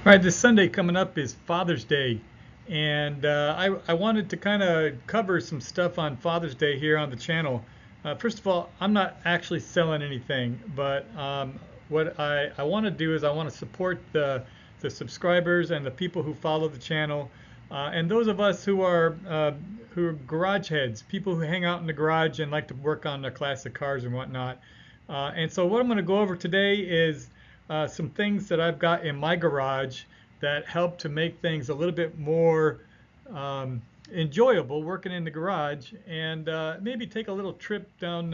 All right, this Sunday coming up is Father's Day, and I wanted to kind of cover some stuff on Father's Day here on the channel. First of all, I'm not actually selling anything, but what I want to do is I want to support the subscribers and the people who follow the channel, and those of us who are garage heads, people who hang out in the garage and like to work on the classic cars and whatnot. And so what I'm going to go over today is some things that I've got in my garage that help to make things a little bit more enjoyable working in the garage, and maybe take a little trip down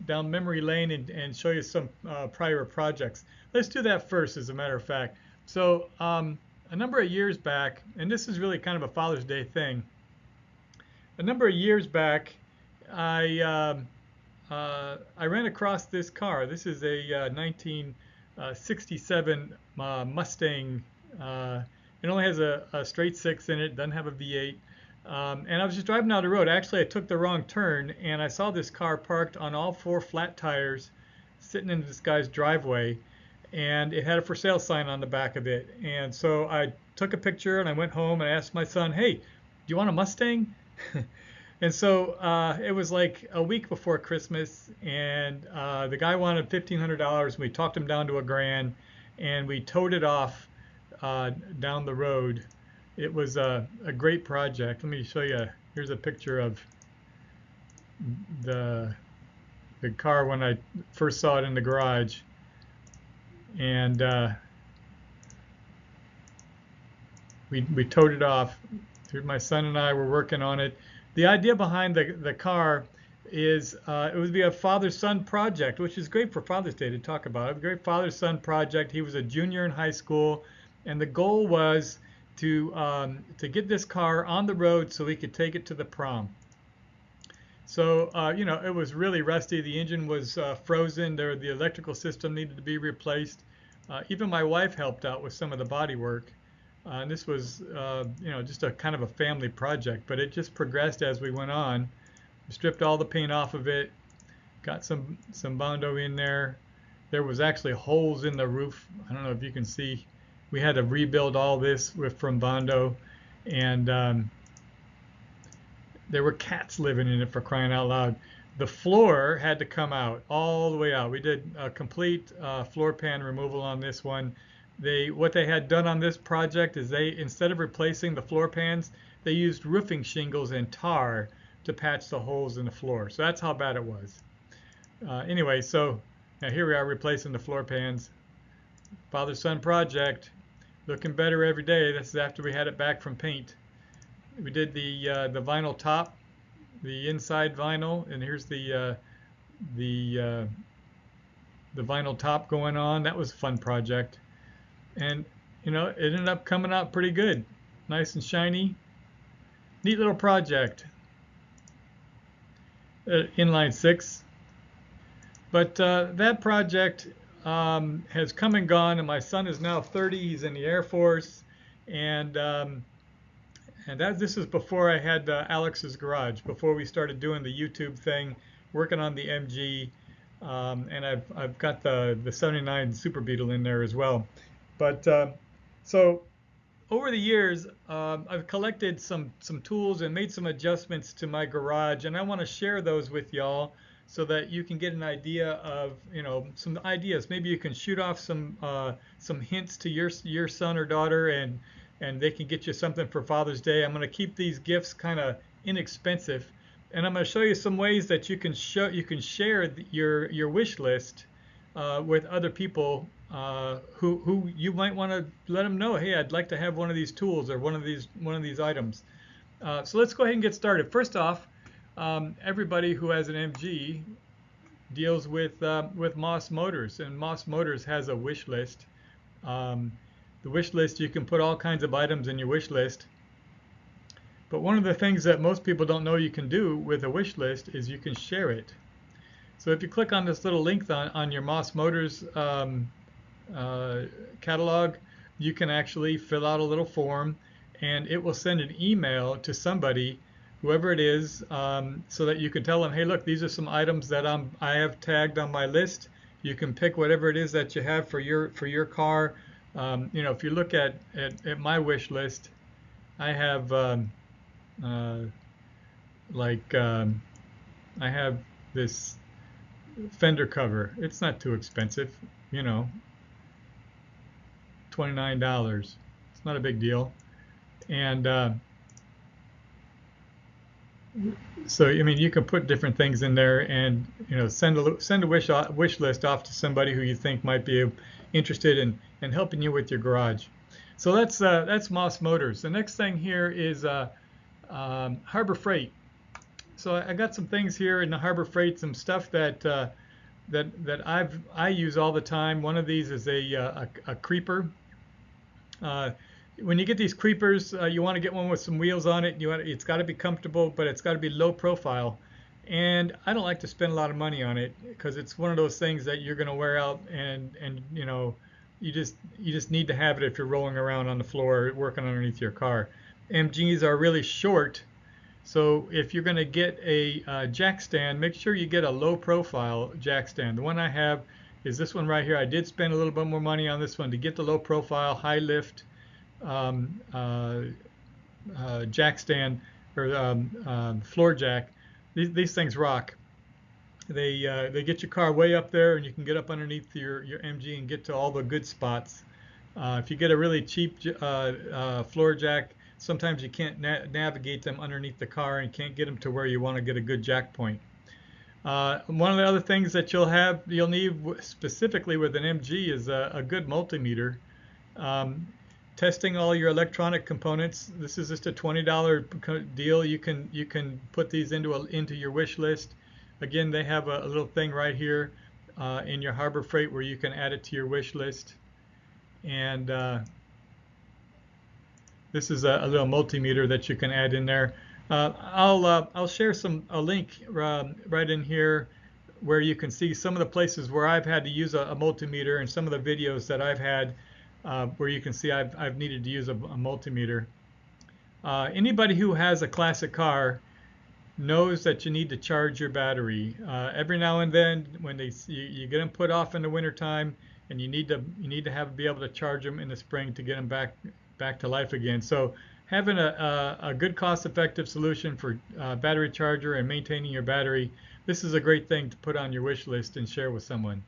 memory lane and show you some prior projects. Let's do that first, as a matter of fact. So a number of years back, and this is really kind of a Father's Day thing. A number of years back, I ran across this car. This is a 1967 Mustang. It only has a straight six in it, doesn't have a V8. And I was just driving down the road. Actually, I took the wrong turn, and I saw this car parked on all four flat tires sitting in this guy's driveway, and it had a for sale sign on the back of it. And so I took a picture, and I went home and asked my son, "Hey, do you want a Mustang?" And so it was like a week before Christmas, and the guy wanted $1,500, and we talked him down to $1,000, and we towed it off down the road. It was a great project. Let me show you. Here's a picture of the car when I first saw it in the garage, and we towed it off. My son and I were working on it. The idea behind the car is it would be a father-son project, which is great for Father's Day to talk about. A great father-son project. He was a junior in high school, and the goal was to get this car on the road so we could take it to the prom. So it was really rusty. The engine was frozen. The electrical system needed to be replaced. Even my wife helped out with some of the body work. And this was, just a kind of a family project, but it just progressed as we went on. We stripped all the paint off of it, got some Bondo in there. There was actually holes in the roof. I don't know if you can see. We had to rebuild all this from Bondo, and there were cats living in it, for crying out loud. The floor had to come out all the way out. We did a complete floor pan removal on this one. What they had done on this project is instead of replacing the floor pans, they used roofing shingles and tar to patch the holes in the floor. So that's how bad it was. Anyway, so now here we are replacing the floor pans. Father-son project, looking better every day. This is after we had it back from paint. We did the vinyl top, the inside vinyl, and here's the vinyl top going on. That was a fun project. And it ended up coming out pretty good, nice and shiny. Neat little project. Inline six. But that project has come and gone, and my son is now 30. He's in the Air Force, and this is before I had Alex's Garage, before we started doing the YouTube thing, working on the MG, and I've got the 79 Super Beetle in there as well. But so over the years, I've collected some tools and made some adjustments to my garage, and I want to share those with y'all so that you can get an idea of, some ideas. Maybe you can shoot off some hints to your son or daughter, and they can get you something for Father's Day. I'm going to keep these gifts kind of inexpensive, and I'm going to show you some ways that you can share your wish list with other people who you might want to let them know, hey, I'd like to have one of these tools or one of these items. So let's go ahead and get started. First off, everybody who has an MG deals with Moss Motors, and Moss Motors has a wish list. The wish list, you can put all kinds of items in your wish list. But one of the things that most people don't know you can do with a wish list is you can share it. So if you click on this little link on your Moss Motors catalog, you can actually fill out a little form, and it will send an email to somebody, whoever it is, so that you can tell them, hey, look, these are some items that I have tagged on my list. You can pick whatever it is that you have for your car. You know, if you look at my wish list, I have uh, like I have this fender cover. It's not too expensive, you know, $29. It's not a big deal. And so, I mean, you can put different things in there, and you know, send a wish list off to somebody who you think might be interested in helping you with your garage. So that's Moss Motors. The next thing here is Harbor Freight. So I got some things here in the Harbor Freight, some stuff that I use all the time. One of these is a creeper. Uh, when you get these creepers, you want to get one with some wheels on it. It's got to be comfortable, but it's got to be low profile. And I don't like to spend a lot of money on it because it's one of those things that you're going to wear out, and you know, you just need to have it if you're rolling around on the floor working underneath your car. MGs are really short, so if you're going to get a jack stand, make sure you get a low profile jack stand. The one I have is this one right here. I did spend a little bit more money on this one to get the low profile, high lift um, uh, jack stand or floor jack. These things rock. They get your car way up there, and you can get up underneath your MG and get to all the good spots. If you get a really cheap floor jack, sometimes you can't navigate them underneath the car and can't get them to where you want to get a good jack point. One of the other things that you'll need specifically with an MG is a good multimeter. Um, Testing all your electronic components. This is just a $20 deal. You can put these into your wish list. Again, they have a little thing right here in your Harbor Freight where you can add it to your wish list. And this is a little multimeter that you can add in there. I'll share a link right in here where you can see some of the places where I've had to use a multimeter, and some of the videos that I've had where you can see I've needed to use a multimeter. Anybody who has a classic car knows that you need to charge your battery every now and then. When you get them put off in the wintertime, and you need to be able to charge them in the spring to get them back to life again. So having a good cost-effective solution for battery charger and maintaining your battery, this is a great thing to put on your wish list and share with someone.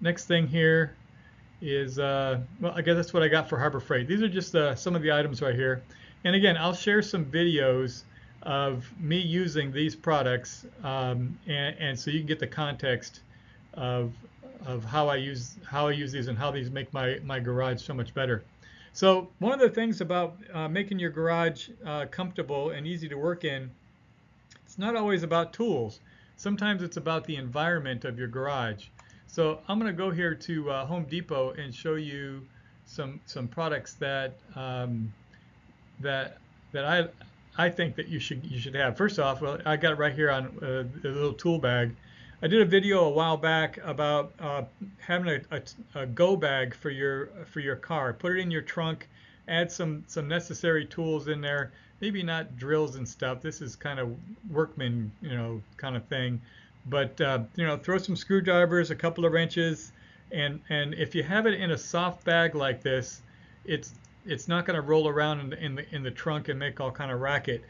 Next thing here is, well, I guess that's what I got for Harbor Freight. These are just some of the items right here. And again, I'll share some videos of me using these products, and so you can get the context of how I use these and how these make my garage so much better. So one of the things about making your garage comfortable and easy to work in, it's not always about tools. Sometimes it's about the environment of your garage. So I'm going to go here to Home Depot and show you some products that I think that you should have. First off, well, I got it right here on the little tool bag. I did a video a while back about having a go bag for your car. Put it in your trunk, add some necessary tools in there. Maybe not drills and stuff. This is kind of workman, kind of thing. But throw some screwdrivers, a couple of wrenches, and if you have it in a soft bag like this, it's not going to roll around in the trunk and make all kind of racket.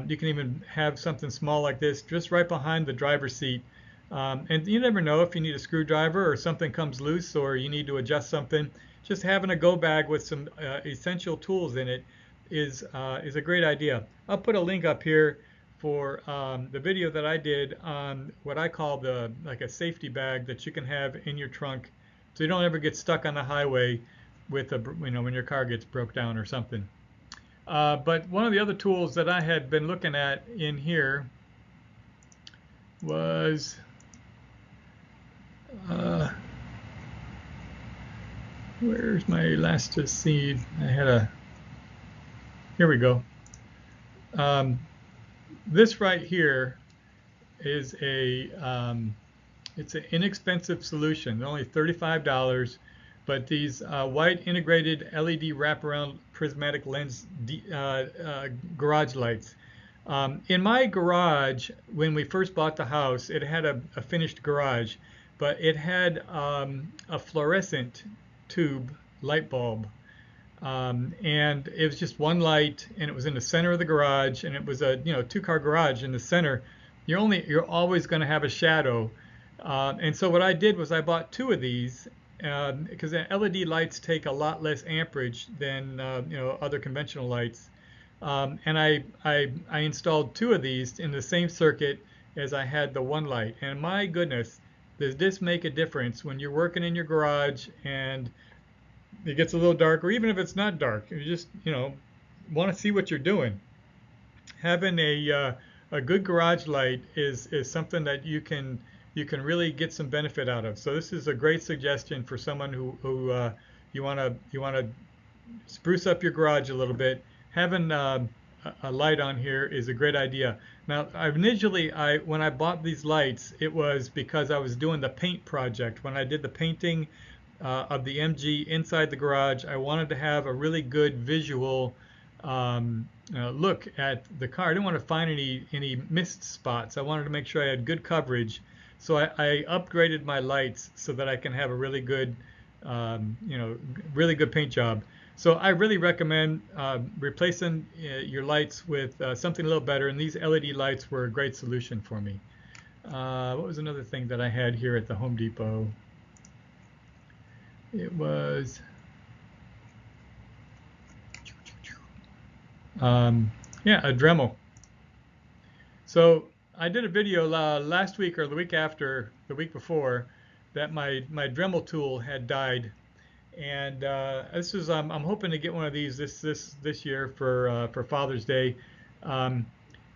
You can even have something small like this just right behind the driver's seat. And you never know if you need a screwdriver or something comes loose or you need to adjust something. Just having a go bag with some essential tools in it is a great idea. I'll put a link up here for the video that I did on what I call like a safety bag that you can have in your trunk, so you don't ever get stuck on the highway with when your car gets broke down or something. But one of the other tools that I had been looking at in here was where's my elasticide? Here we go. This right here is it's an inexpensive solution, only $35, but these white integrated LED wraparound prismatic lens garage lights. In my garage, when we first bought the house, it had a finished garage, but it had a fluorescent tube light bulb. And it was just one light, and it was in the center of the garage, and it was a two-car garage in the center. You're always going to have a shadow, and so what I did was I bought two of these because the LED lights take a lot less amperage than other conventional lights, and I installed two of these in the same circuit as I had the one light, and my goodness, does this make a difference when you're working in your garage and it gets a little dark, or even if it's not dark, you just want to see what you're doing. Having a good garage light is something that you can really get some benefit out of. So this is a great suggestion for someone who you want to spruce up your garage a little bit. Having a light on here is a great idea. Now, initially, when I bought these lights, it was because I was doing the paint project. When I did the painting of the MG inside the garage, I wanted to have a really good visual look at the car. I didn't want to find any missed spots. I wanted to make sure I had good coverage. So I upgraded my lights so that I can have a really good, really good paint job. So I really recommend replacing your lights with something a little better, and these LED lights were a great solution for me. What was another thing that I had here at the Home Depot? It was a Dremel. So I did a video last week or the week before, that my Dremel tool had died, and this is I'm hoping to get one of these this year for Father's Day.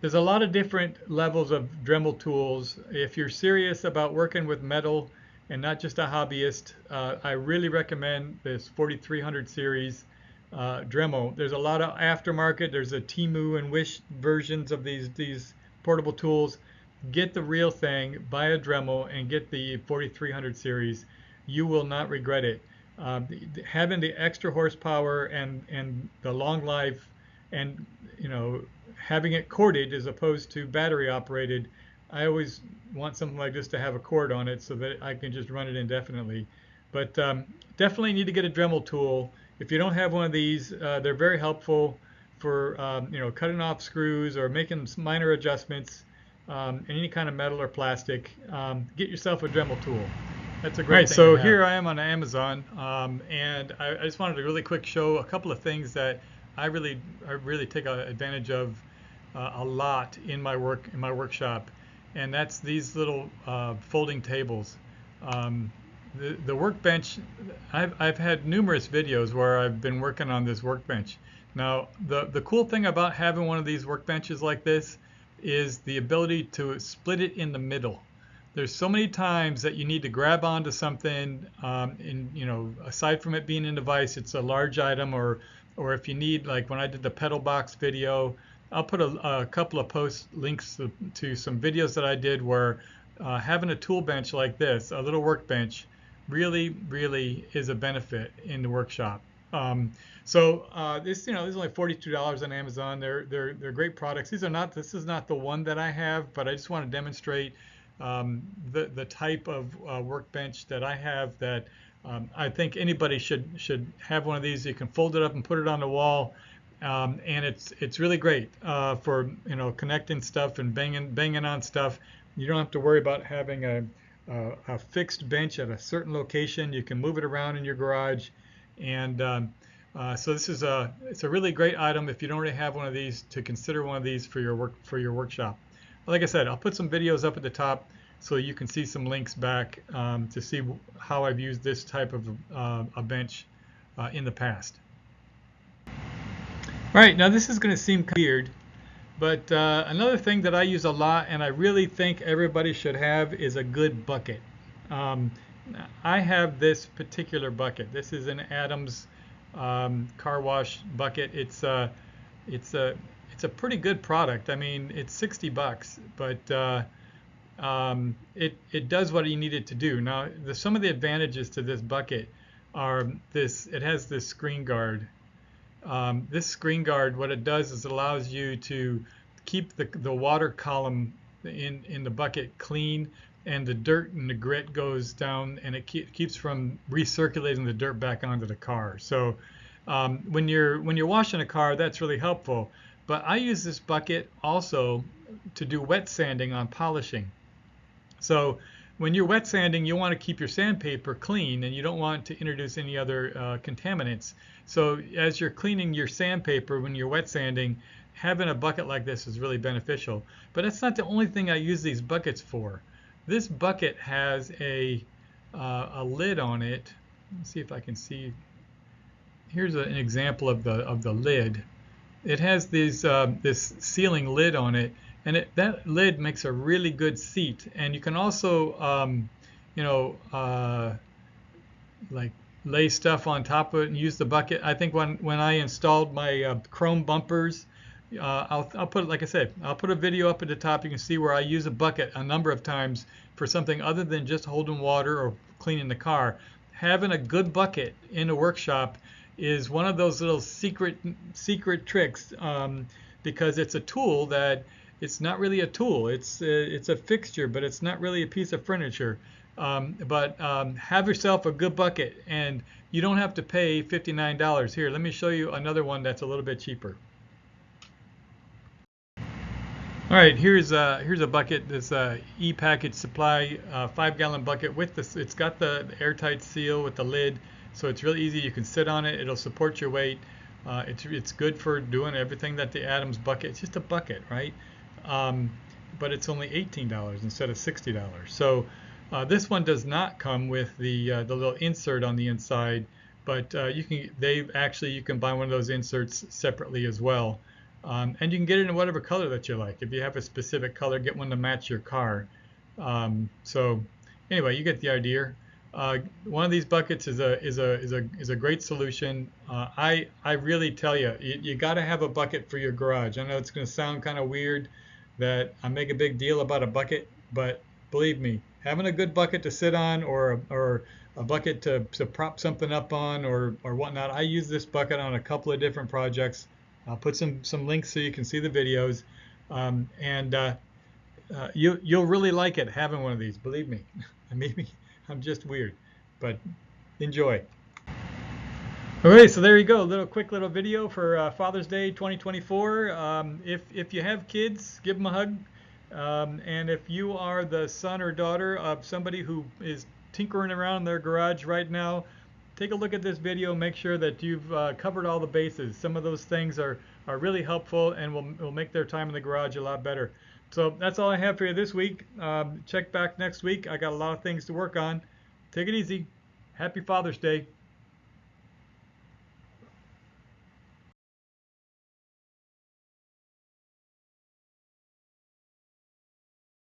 There's a lot of different levels of Dremel tools. If you're serious about working with metal and not just a hobbyist, I really recommend this 4300 series Dremel. There's a lot of aftermarket. There's a Temu and Wish versions of these portable tools. Get the real thing, buy a Dremel, and get the 4300 series. You will not regret it. Having the extra horsepower and the long life, and having it corded as opposed to battery operated, I always want something like this to have a cord on it so that I can just run it indefinitely. But definitely need to get a Dremel tool. If you don't have one of these, they're very helpful for cutting off screws or making some minor adjustments in any kind of metal or plastic. Get yourself a Dremel tool. That's a great thing. So here I am on Amazon, and I just wanted to really quick show a couple of things that I really take advantage of a lot in my workshop, and that's these little folding tables. The workbench, I've had numerous videos where I've been working on this workbench. Now, the cool thing about having one of these workbenches like this is the ability to split it in the middle. There's so many times that you need to grab onto something, and aside from it being in the vise, it's a large item, or if you need, like when I did the pedal box video, I'll put a couple of post links to some videos that I did where having a tool bench like this, a little workbench, really is a benefit in the workshop. This is only $42 on Amazon. They're great products. This is not the one that I have, but I just want to demonstrate the type of workbench that I have that I think anybody should have one of these. You can fold it up and put it on the wall, and it's really great for connecting stuff and banging on stuff. You don't have to worry about having a fixed bench at a certain location. You can move it around in your garage, and so it's a really great item if you don't already have one of these, to consider one of these for your workshop. Like I said, I'll put some videos up at the top so you can see some links back to see how I've used this type of a bench in the past. All right, now this is going to seem weird, but another thing that I use a lot and I really think everybody should have is a good bucket. I have this particular bucket. This is an Adams car wash bucket. It's a pretty good product. I mean, it's 60 bucks, but it does what you need it to do. Now, some of the advantages to this bucket are it has this screen guard. This screen guard, what it does is it allows you to keep the water column in the bucket clean, and the dirt and the grit goes down, and it keeps from recirculating the dirt back onto the car. So when you're washing a car, that's really helpful. But I use this bucket also to do wet sanding on polishing. So when you're wet sanding, you want to keep your sandpaper clean, and you don't want to introduce any other contaminants. So as you're cleaning your sandpaper when you're wet sanding, having a bucket like this is really beneficial. But that's not the only thing I use these buckets for. This bucket has a lid on it. Let's see if I can see. Here's an example of the lid. It has this sealing lid on it, and that lid makes a really good seat. And you can also, like lay stuff on top of it and use the bucket. I think when I installed my chrome bumpers, I'll put, like I said, I'll put a video up at the top. You can see where I use a bucket a number of times for something other than just holding water or cleaning the car. Having a good bucket in a workshop is one of those little secret tricks, because it's a tool that it's not really a tool. It's a fixture, but it's not really a piece of furniture. But have yourself a good bucket, and you don't have to pay $59. Here, let me show you another one that's a little bit cheaper. All right, here's a bucket, this E-Package Supply 5-gallon bucket with this. It's got the airtight seal with the lid, so it's really easy. You can sit on it. It'll support your weight. It's good for doing everything that the Adams bucket. It's just a bucket, right? But it's only $18 instead of $60. So this one does not come with the little insert on the inside, but you can buy one of those inserts separately as well. And you can get it in whatever color that you like. If you have a specific color, get one to match your car. So anyway, you get the idea. One of these buckets is a great solution. I really tell you, you got to have a bucket for your garage. I know it's going to sound kind of weird that I make a big deal about a bucket, but believe me, having a good bucket to sit on, or a bucket to prop something up on, or whatnot. I use this bucket on a couple of different projects. I'll put some links so you can see the videos, you'll really like it having one of these. Believe me. Maybe I'm just weird, but enjoy. Okay, so there you go. Quick little video for Father's Day 2024. If you have kids, give them a hug. And if you are the son or daughter of somebody who is tinkering around their garage right now, take a look at this video. Make sure that you've covered all the bases. Some of those things are really helpful and will make their time in the garage a lot better. So that's all I have for you this week. Check back next week. I got a lot of things to work on. Take it easy. Happy Father's Day.